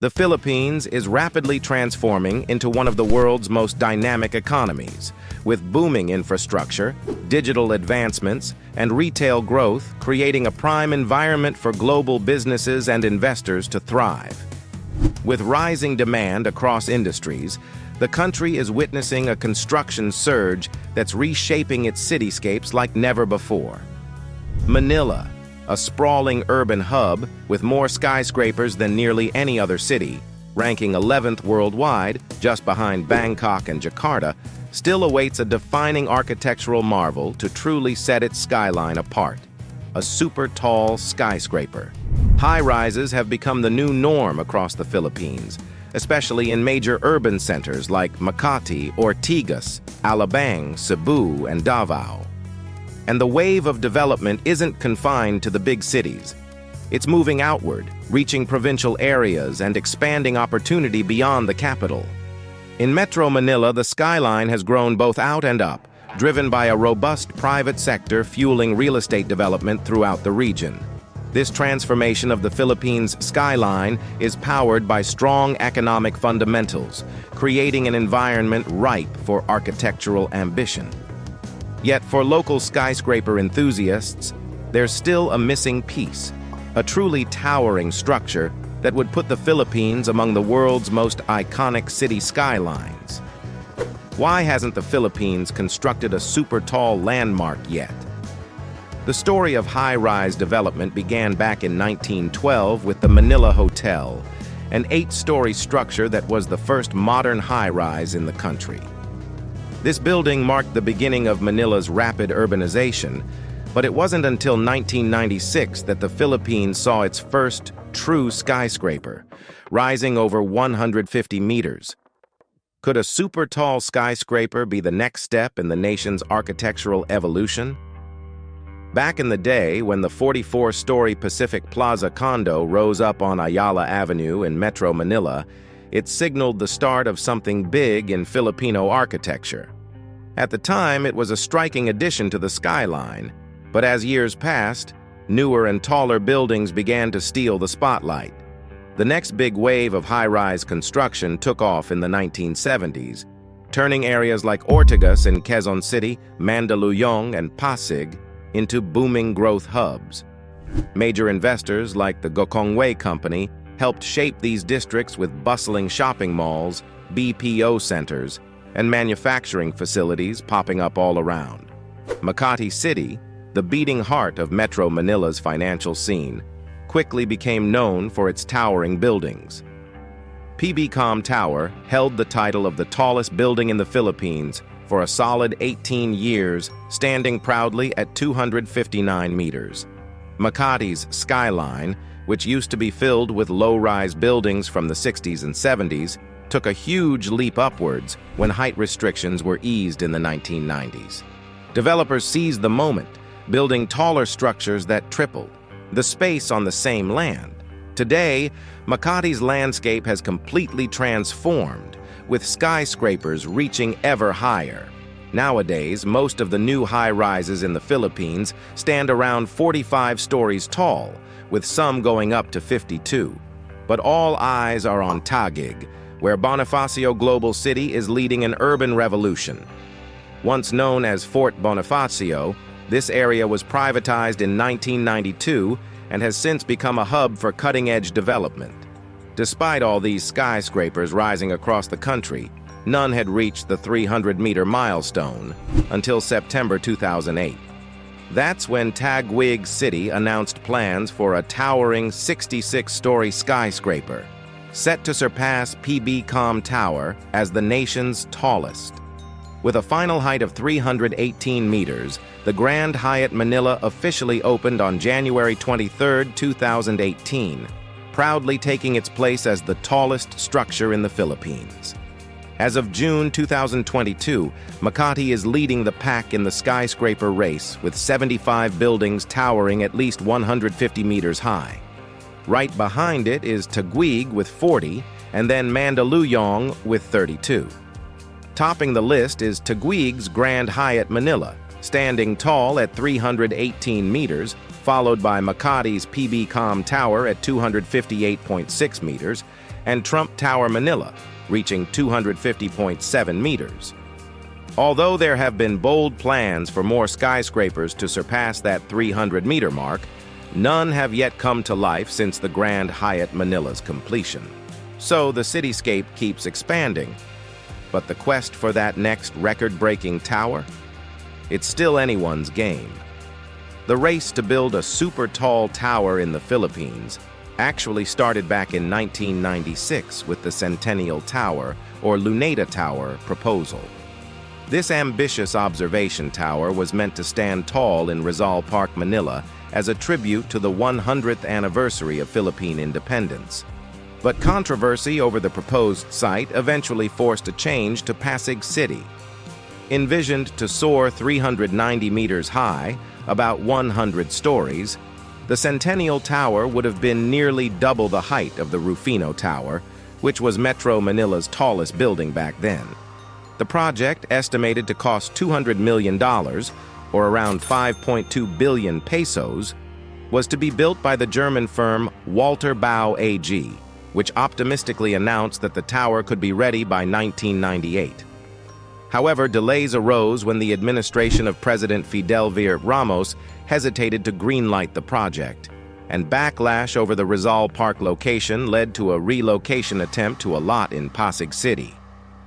The Philippines is rapidly transforming into one of the world's most dynamic economies, with booming infrastructure, digital advancements, and retail growth creating a prime environment for global businesses and investors to thrive. With rising demand across industries, the country is witnessing a construction surge that's reshaping its cityscapes like never before. Manila, a sprawling urban hub with more skyscrapers than nearly any other city, ranking 11th worldwide, just behind Bangkok and Jakarta, still awaits a defining architectural marvel to truly set its skyline apart: a super tall skyscraper. High-rises have become the new norm across the Philippines, especially in major urban centers like Makati, Ortigas, Alabang, Cebu, and Davao. And the wave of development isn't confined to the big cities. It's moving outward, reaching provincial areas and expanding opportunity beyond the capital. In Metro Manila, the skyline has grown both out and up, driven by a robust private sector fueling real estate development throughout the region. This transformation of the Philippines' skyline is powered by strong economic fundamentals, creating an environment ripe for architectural ambition. Yet for local skyscraper enthusiasts, there's still a missing piece: a truly towering structure that would put the Philippines among the world's most iconic city skylines. Why hasn't the Philippines constructed a super tall landmark yet? The story of high-rise development began back in 1912 with the Manila Hotel, an 8-story structure that was the first modern high-rise in the country. This building marked the beginning of Manila's rapid urbanization, but it wasn't until 1996 that the Philippines saw its first true skyscraper, rising over 150 meters. Could a super tall skyscraper be the next step in the nation's architectural evolution? Back in the day, when the 44-story Pacific Plaza condo rose up on Ayala Avenue in Metro Manila, it signaled the start of something big in Filipino architecture. At the time, it was a striking addition to the skyline, but as years passed, newer and taller buildings began to steal the spotlight. The next big wave of high-rise construction took off in the 1970s, turning areas like Ortigas in Quezon City, Mandaluyong, and Pasig into booming growth hubs. Major investors like the Gokongwei Company helped shape these districts with bustling shopping malls, BPO centers, and manufacturing facilities popping up all around. Makati City, the beating heart of Metro Manila's financial scene, quickly became known for its towering buildings. Pegcor Tower held the title of the tallest building in the Philippines for a solid 18 years, standing proudly at 259 meters. Makati's skyline, which used to be filled with low-rise buildings from the 60s and 70s, took a huge leap upwards when height restrictions were eased in the 1990s. Developers seized the moment, building taller structures that tripled the space on the same land. Today, Makati's landscape has completely transformed, with skyscrapers reaching ever higher. Nowadays, most of the new high-rises in the Philippines stand around 45 stories tall, with some going up to 52. But all eyes are on Taguig, where Bonifacio Global City is leading an urban revolution. Once known as Fort Bonifacio, this area was privatized in 1992 and has since become a hub for cutting-edge development. Despite all these skyscrapers rising across the country, none had reached the 300-meter milestone until September 2008. That's when Taguig City announced plans for a towering 66-story skyscraper, set to surpass Pegcor Tower as the nation's tallest. With a final height of 318 meters, the Grand Hyatt Manila officially opened on January 23, 2018, proudly taking its place as the tallest structure in the Philippines. As of June 2022, Makati is leading the pack in the skyscraper race, with 75 buildings towering at least 150 meters high. Right behind it is Taguig with 40, and then Mandaluyong with 32. Topping the list is Taguig's Grand Hyatt Manila, standing tall at 318 meters, followed by Makati's Pegcor Tower at 258.6 meters, and Trump Tower, Manila, reaching 250.7 meters. Although there have been bold plans for more skyscrapers to surpass that 300-meter mark, none have yet come to life since the Grand Hyatt Manila's completion. So the cityscape keeps expanding. But the quest for that next record-breaking tower? It's still anyone's game. The race to build a super-tall tower in the Philippines actually started back in 1996 with the Centennial Tower, or Luneta Tower, proposal. This ambitious observation tower was meant to stand tall in Rizal Park, Manila, as a tribute to the 100th anniversary of Philippine independence. But controversy over the proposed site eventually forced a change to Pasig City. Envisioned to soar 390 meters high, about 100 stories, the Centennial Tower would have been nearly double the height of the Rufino Tower, which was Metro Manila's tallest building back then. The project, estimated to cost $200 million, or around 5.2 billion pesos, was to be built by the German firm Walter Bau AG, which optimistically announced that the tower could be ready by 1998. However, delays arose when the administration of President Fidel V. Ramos hesitated to greenlight the project, and backlash over the Rizal Park location led to a relocation attempt to a lot in Pasig City.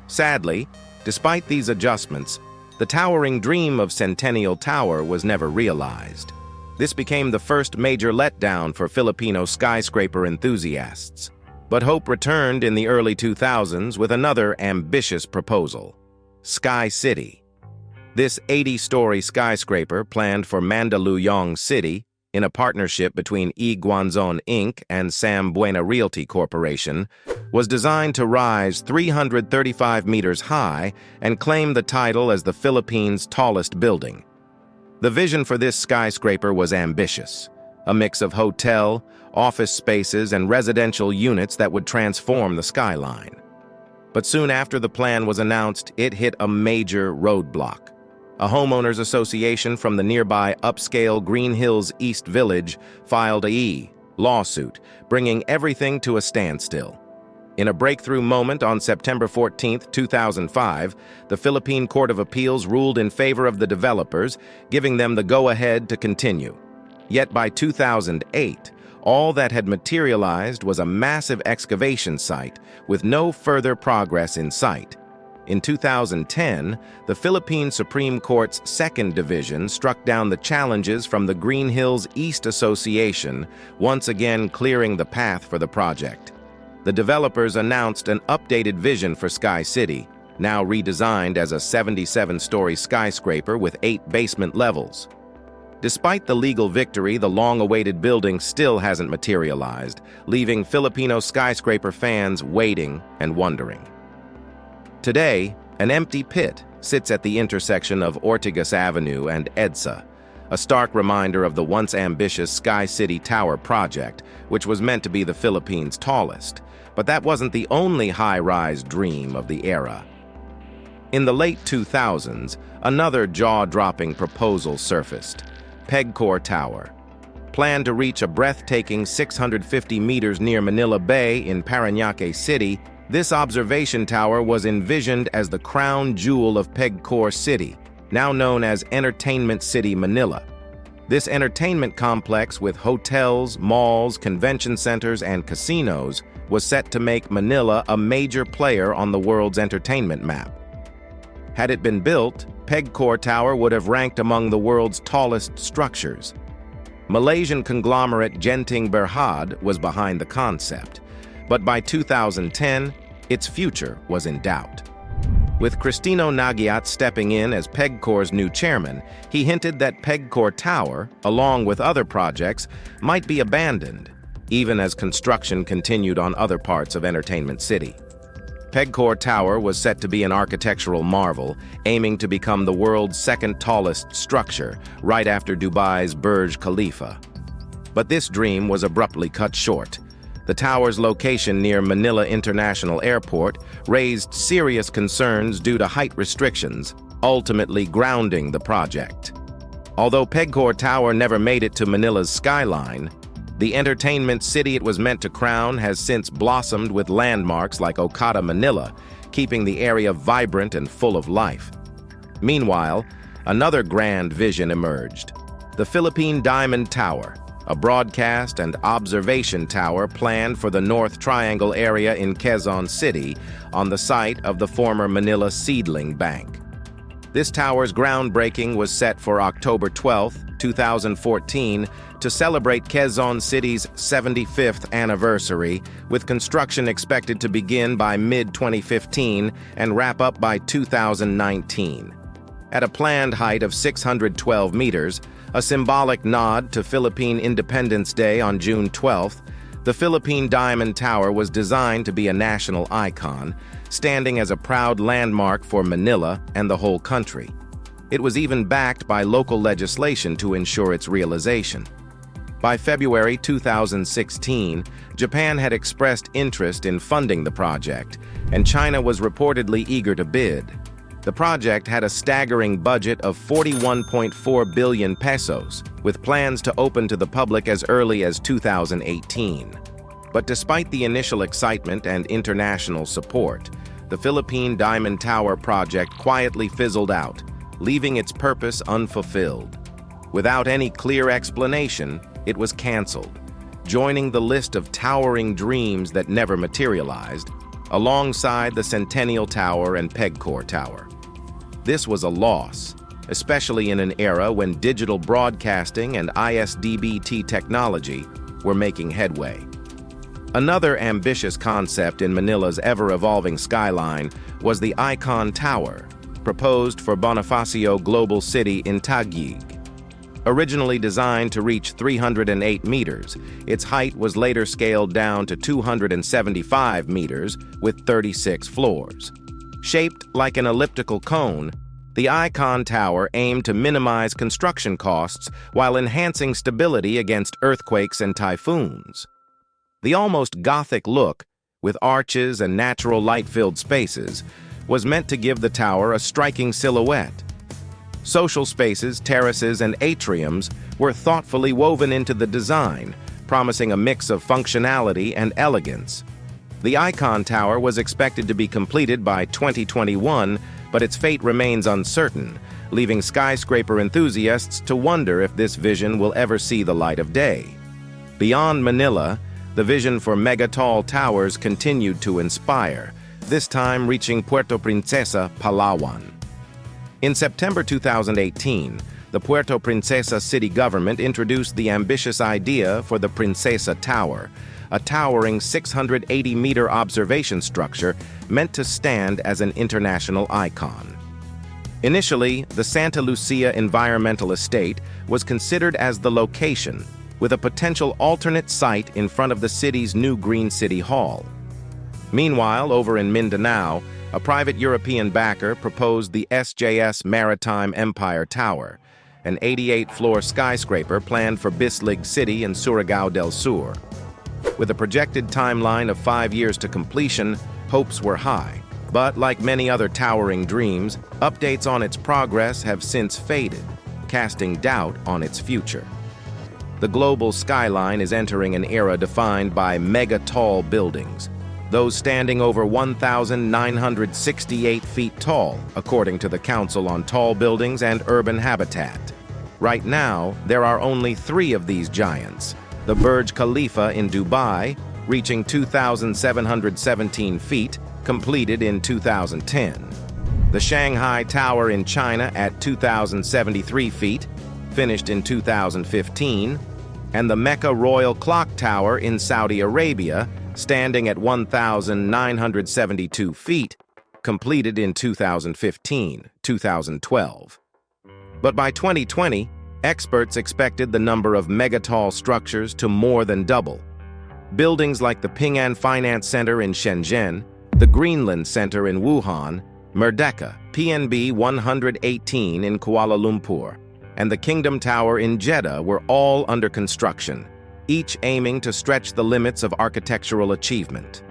Sadly, despite these adjustments, the towering dream of Centennial Tower was never realized. This became the first major letdown for Filipino skyscraper enthusiasts. But hope returned in the early 2000s with another ambitious proposal: Sky City. This 80-story skyscraper, planned for Mandaluyong City in a partnership between E. Guanzon Inc. and Sam Buena Realty Corporation, was designed to rise 335 meters high and claim the title as the Philippines' tallest building. The vision for this skyscraper was ambitious: a mix of hotel, office spaces, and residential units that would transform the skyline. But soon after the plan was announced, it hit a major roadblock. A homeowners association from the nearby upscale Green Hills East Village filed a lawsuit, bringing everything to a standstill. In a breakthrough moment on September 14, 2005, the Philippine Court of Appeals ruled in favor of the developers, giving them the go-ahead to continue. Yet by 2008, all that had materialized was a massive excavation site with no further progress in sight. In 2010, the Philippine Supreme Court's Second Division struck down the challenges from the Green Hills East Association, once again clearing the path for the project. The developers announced an updated vision for Sky City, now redesigned as a 77-story skyscraper with 8 basement levels. Despite the legal victory, the long-awaited building still hasn't materialized, leaving Filipino skyscraper fans waiting and wondering. Today, an empty pit sits at the intersection of Ortigas Avenue and EDSA, a stark reminder of the once ambitious Sky City Tower project, which was meant to be the Philippines' tallest. But that wasn't the only high-rise dream of the era. In the late 2000s, another jaw-dropping proposal surfaced: Pegcor Tower. Planned to reach a breathtaking 650 meters near Manila Bay in Parañaque City, this observation tower was envisioned as the crown jewel of Pegcor City, now known as Entertainment City, Manila. This entertainment complex with hotels, malls, convention centers, and casinos was set to make Manila a major player on the world's entertainment map. Had it been built, Pegcor Tower would have ranked among the world's tallest structures. Malaysian conglomerate Genting Berhad was behind the concept, but by 2010, its future was in doubt. With Cristino Nagyat stepping in as Pegcor's new chairman, he hinted that Pegcor Tower, along with other projects, might be abandoned, even as construction continued on other parts of Entertainment City. Pegcor Tower was set to be an architectural marvel, aiming to become the world's second tallest structure, right after Dubai's Burj Khalifa. But this dream was abruptly cut short. The tower's location near Manila International Airport raised serious concerns due to height restrictions, ultimately grounding the project. Although Pegcor Tower never made it to Manila's skyline, The entertainment city it was meant to crown has since blossomed with landmarks like Okada, Manila, keeping the area vibrant and full of life. Meanwhile, another grand vision emerged: the Philippine Diamond Tower, a broadcast and observation tower planned for the North Triangle area in Quezon City on the site of the former Manila Seedling Bank. This tower's groundbreaking was set for October 12, 2014, to celebrate Quezon City's 75th anniversary, with construction expected to begin by mid-2015 and wrap up by 2019. At a planned height of 612 meters, a symbolic nod to Philippine Independence Day on June 12th, the Philippine Diamond Tower was designed to be a national icon, standing as a proud landmark for Manila and the whole country. It was even backed by local legislation to ensure its realization. By February 2016, Japan had expressed interest in funding the project, and China was reportedly eager to bid. The project had a staggering budget of 41.4 billion pesos, with plans to open to the public as early as 2018. But despite the initial excitement and international support, the Philippine Diamond Tower project quietly fizzled out, leaving its purpose unfulfilled. Without any clear explanation, it was canceled, joining the list of towering dreams that never materialized, alongside the Centennial Tower and Pegcor Tower. This was a loss, especially in an era when digital broadcasting and ISDBT technology were making headway. Another ambitious concept in Manila's ever-evolving skyline was the Icon Tower, proposed for Bonifacio Global City in Taguig. Originally designed to reach 308 meters, its height was later scaled down to 275 meters with 36 floors. Shaped like an elliptical cone, the Icon Tower aimed to minimize construction costs while enhancing stability against earthquakes and typhoons. The almost Gothic look, with arches and natural light-filled spaces, was meant to give the tower a striking silhouette. Social spaces, terraces, and atriums were thoughtfully woven into the design, promising a mix of functionality and elegance. The Icon Tower was expected to be completed by 2021, but its fate remains uncertain, leaving skyscraper enthusiasts to wonder if this vision will ever see the light of day. Beyond Manila, the vision for mega-tall towers continued to inspire, this time reaching Puerto Princesa, Palawan. In September 2018, the Puerto Princesa city government introduced the ambitious idea for the Princessa Tower, a towering 680-meter observation structure meant to stand as an international icon. Initially, the Santa Lucia Environmental Estate was considered as the location, with a potential alternate site in front of the city's new Green City Hall. Meanwhile, over in Mindanao, a private European backer proposed the SJS Maritime Empire Tower, an 88-floor skyscraper planned for Bislig City in Surigao del Sur. With a projected timeline of 5 years to completion, hopes were high. But like many other towering dreams, updates on its progress have since faded, casting doubt on its future. The global skyline is entering an era defined by mega-tall buildings, those standing over 1,968 feet tall, according to the Council on Tall Buildings and Urban Habitat. Right now, there are only 3 of these giants: the Burj Khalifa in Dubai, reaching 2,717 feet, completed in 2010. The Shanghai Tower in China at 2,073 feet, finished in 2015, and the Mecca Royal Clock Tower in Saudi Arabia, standing at 1,972 feet, completed in 2015-2012. But by 2020, experts expected the number of megatall structures to more than double. Buildings like the Ping An Finance Center in Shenzhen, the Greenland Center in Wuhan, Merdeka, PNB 118 in Kuala Lumpur, and the Kingdom Tower in Jeddah were all under construction, each aiming to stretch the limits of architectural achievement.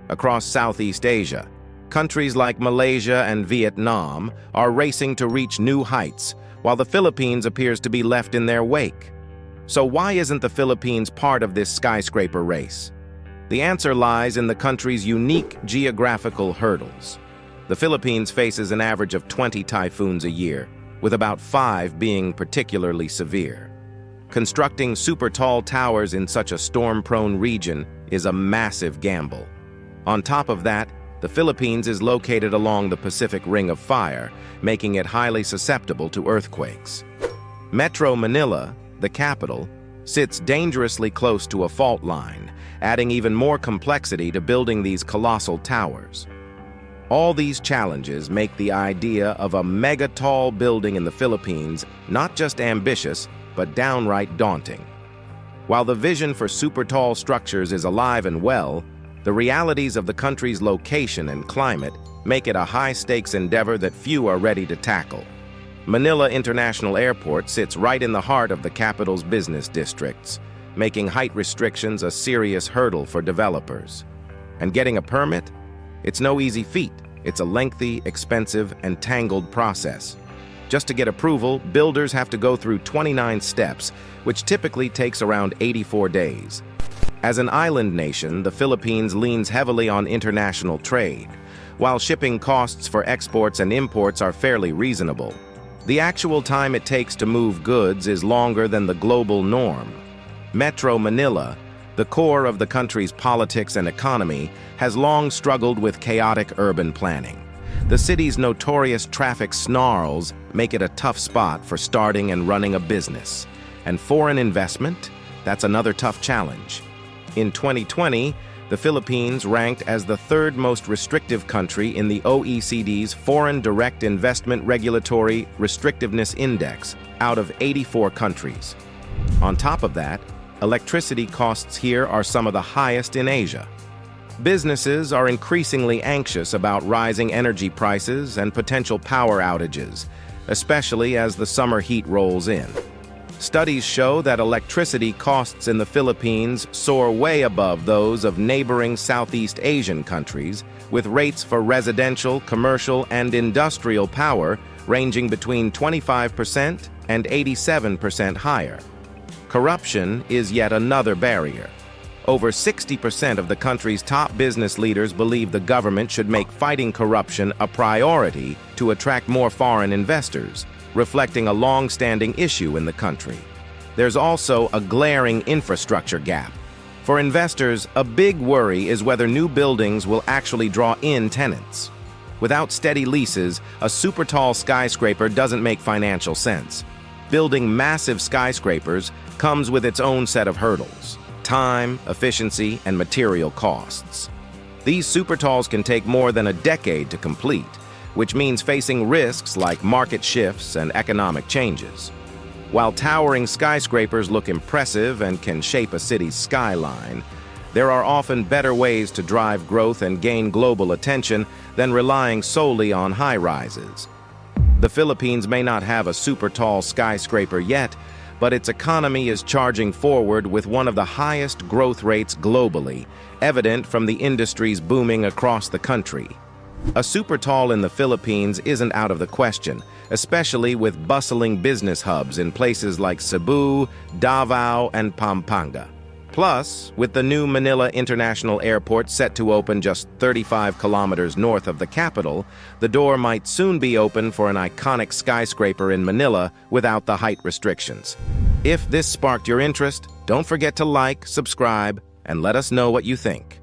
Across Southeast Asia, countries like Malaysia and Vietnam are racing to reach new heights, while the Philippines appears to be left in their wake. So why isn't the Philippines part of this skyscraper race? The answer lies in the country's unique geographical hurdles. The Philippines faces an average of 20 typhoons a year, with about 5 being particularly severe. Constructing supertall towers in such a storm-prone region is a massive gamble. On top of that, the Philippines is located along the Pacific Ring of Fire, making it highly susceptible to earthquakes. Metro Manila, the capital, sits dangerously close to a fault line, adding even more complexity to building these colossal towers. All these challenges make the idea of a mega-tall building in the Philippines not just ambitious, but downright daunting. While the vision for super-tall structures is alive and well, the realities of the country's location and climate make it a high-stakes endeavor that few are ready to tackle. Manila International Airport sits right in the heart of the capital's business districts, making height restrictions a serious hurdle for developers. And getting a permit? It's no easy feat. It's a lengthy, expensive, and tangled process. Just to get approval, builders have to go through 29 steps, which typically takes around 84 days. As an island nation, the Philippines leans heavily on international trade, while shipping costs for exports and imports are fairly reasonable. The actual time it takes to move goods is longer than the global norm. Metro Manila, the core of the country's politics and economy, has long struggled with chaotic urban planning. The city's notorious traffic snarls make it a tough spot for starting and running a business. And foreign investment? That's another tough challenge. In 2020, the Philippines ranked as the third most restrictive country in the OECD's Foreign Direct Investment Regulatory Restrictiveness Index out of 84 countries. On top of that, electricity costs here are some of the highest in Asia. Businesses are increasingly anxious about rising energy prices and potential power outages, especially as the summer heat rolls in. Studies show that electricity costs in the Philippines soar way above those of neighboring Southeast Asian countries, with rates for residential, commercial, and industrial power ranging between 25% and 87% higher. Corruption is yet another barrier. Over 60% of the country's top business leaders believe the government should make fighting corruption a priority to attract more foreign investors, reflecting a long-standing issue in the country. There's also a glaring infrastructure gap. For investors, a big worry is whether new buildings will actually draw in tenants. Without steady leases, a super-tall skyscraper doesn't make financial sense. Building massive skyscrapers comes with its own set of hurdles: time, efficiency, and material costs. These supertalls can take more than a decade to complete, which means facing risks like market shifts and economic changes. While towering skyscrapers look impressive and can shape a city's skyline, there are often better ways to drive growth and gain global attention than relying solely on high-rises. The Philippines may not have a super-tall skyscraper yet, but its economy is charging forward with one of the highest growth rates globally, evident from the industries booming across the country. A supertall in the Philippines isn't out of the question, especially with bustling business hubs in places like Cebu, Davao, and Pampanga. Plus, with the new Manila International Airport set to open just 35 kilometers north of the capital, the door might soon be open for an iconic skyscraper in Manila without the height restrictions. If this sparked your interest, don't forget to like, subscribe, and let us know what you think.